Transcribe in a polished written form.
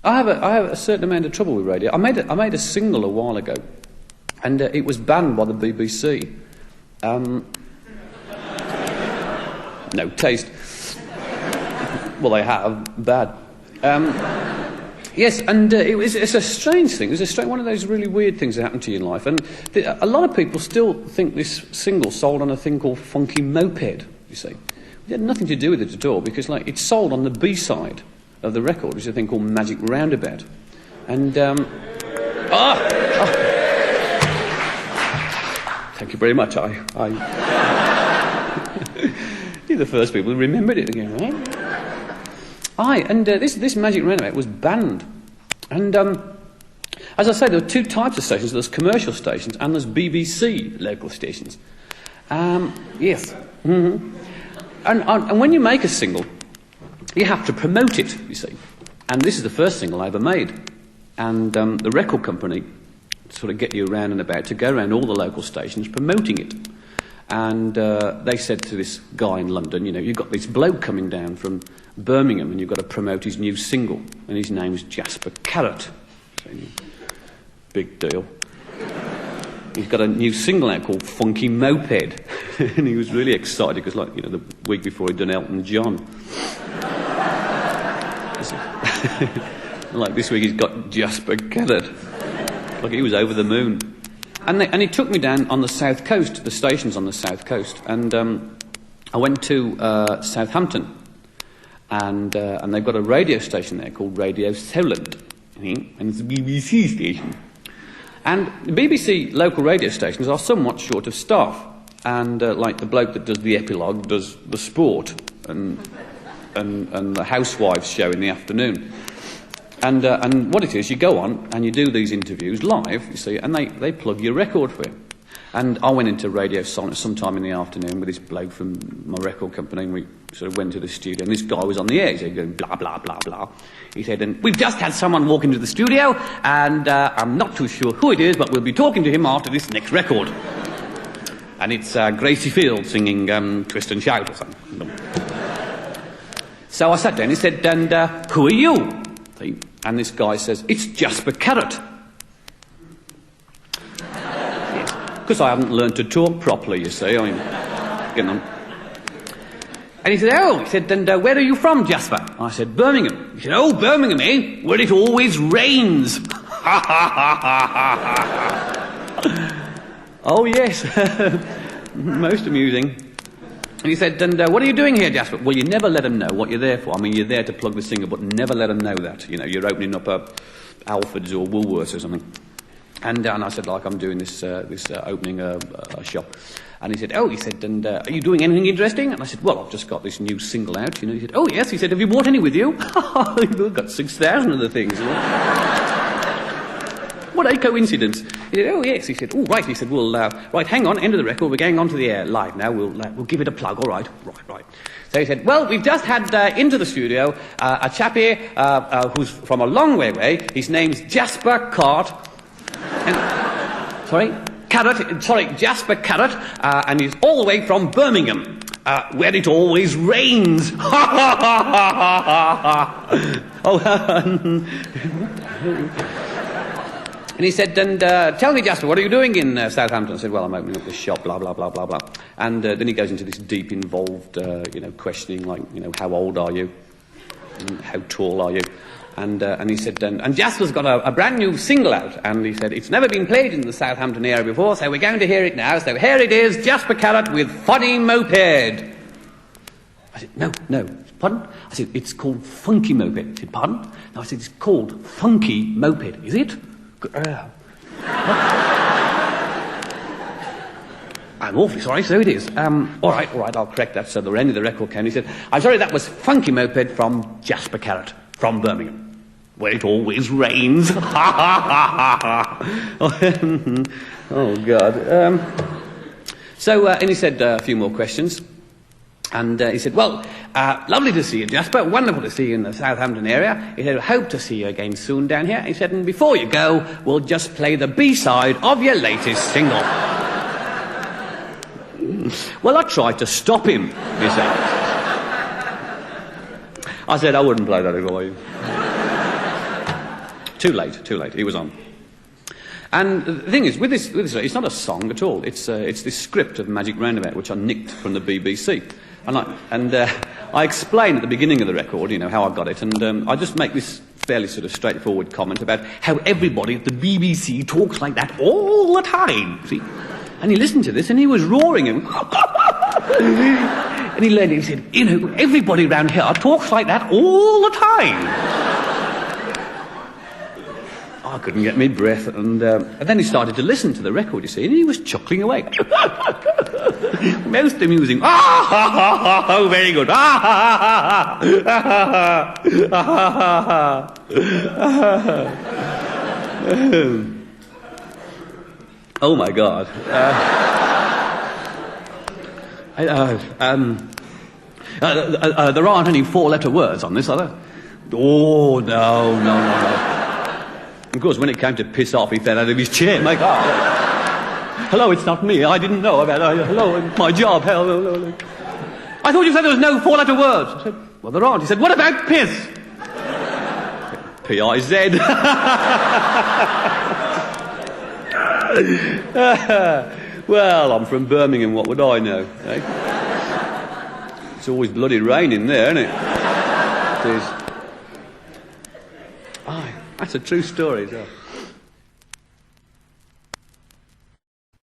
I have a certain amount of trouble with radio. I made a single a while ago, and it was banned by the BBC. No taste. Well, they have bad. Yes, and it's a strange thing. It's one of those really weird things that happen to you in life. And a lot of people still think this single sold on a thing called Funky Moped, you see. It had nothing to do with it at all, because it's sold on the B-side of the record, which is a thing called Magic Roundabout. And, thank you very much. You're the first people who remembered it again, right? This Magic Roundabout was banned. And, as I say, there are two types of stations. There's commercial stations and there's BBC local stations. Yes. Mm-hmm. And when you make a single, you have to promote it, you see. And this is the first single I ever made. And the record company sort of get you around and about to go around all the local stations promoting it. And they said to this guy in London, you've got this bloke coming down from Birmingham and you've got to promote his new single. And his name's Jasper Carrott. So, big deal. He's got a new single out called Funky Moped. And he was really excited because, the week before he'd done Elton John. Like this week he's got Jasper Carrott. Like he was over the moon. And he took me down on the south coast, the stations on the south coast, and I went to Southampton, and they've got a radio station there called Radio Solent, and it's a BBC station. And the BBC local radio stations are somewhat short of staff, and like the bloke that does the epilogue does the sport and the Housewives show in the afternoon. And what it is, you go on and you do these interviews live, you see, and they plug your record for you. And I went into Radio Solent sometime in the afternoon with this bloke from my record company, and we sort of went to the studio, and this guy was on the air, he going blah, blah, blah, blah. He said, and we've just had someone walk into the studio, and I'm not too sure who it is, but we'll be talking to him after this next record. And it's Gracie Field singing Twist and Shout or something. So I sat down, he said, and who are you? And this guy says, it's Jasper Carrott. Because I haven't learned to talk properly, you see. And he said, and where are you from, Jasper? I said, Birmingham. He said, oh, Birmingham, eh? Where it always rains. Oh, yes. Most amusing. And he said, and what are you doing here, Jasper? Well, you never let them know what you're there for. I mean, you're there to plug the singer, but never let them know that. You're opening up Alfred's or Woolworths or something. And I said, I'm doing this opening a shop. And he said, and are you doing anything interesting? And I said, well, I've just got this new single out. He said, oh, yes. He said, have you brought any with you? We've got 6,000 of the things. What a coincidence. He said, oh, yes. He said, oh, right. He said, well, right, hang on, end of the record. We're going on to the air live now. We'll give it a plug. All right. Right. So he said, well, we've just had into the studio a chap here who's from a long way away. His name's Jasper Carrott. Jasper Carrott. And he's all the way from Birmingham, where it always rains. And he said, and tell me, Jasper, what are you doing in Southampton? I said, well, I'm opening up this shop, blah, blah, blah, blah, blah. And then he goes into this deep, involved, questioning, like, how old are you? And how tall are you? And he said, and Jasper's got a brand new single out. And he said, it's never been played in the Southampton area before, so we're going to hear it now. So here it is, Jasper Carrott with Funny Moped. I said, no. Pardon? I said, it's called Funky Moped. He said, pardon? No, I said, it's called Funky Moped. Is it? I'm awfully sorry, so it is. All right, I'll correct that. So the end of the record came. He said, I'm sorry, that was Funky Moped from Jasper Carrott, from Birmingham, where it always rains. Oh, God. And he said a few more questions. And he said, well, lovely to see you, Jasper. Wonderful to see you in the Southampton area. He said, hope to see you again soon down here. He said, and before you go, we'll just play the B-side of your latest single. Well, I tried to stop him, he said. I said, I wouldn't play that if I were you. Too late. He was on. And the thing is, with this, it's not a song at all. It's this script of Magic Roundabout, which I nicked from the BBC. And I explain at the beginning of the record, how I got it, and I just make this fairly sort of straightforward comment about how everybody at the BBC talks like that all the time. See? And he listened to this, and he was roaring. And he learned it. He said, everybody around here talks like that all the time. I couldn't get my breath, and then he started to listen to the record, you see, and he was chuckling away. Most amusing. Oh, very good. Oh, my God. There aren't any four-letter words on this, are there? Oh, no. Of course, when it came to piss off, he fell out of his chair. My God. Hello, it's not me. I didn't know about it. Hello, my job. Hello. I thought you said there was no four-letter words. I said, well, there aren't. He said, what about piss? P-I-Z. Well, I'm from Birmingham. What would I know? Eh? It's always bloody raining there, isn't it? It is. Aye. That's a true story, as well.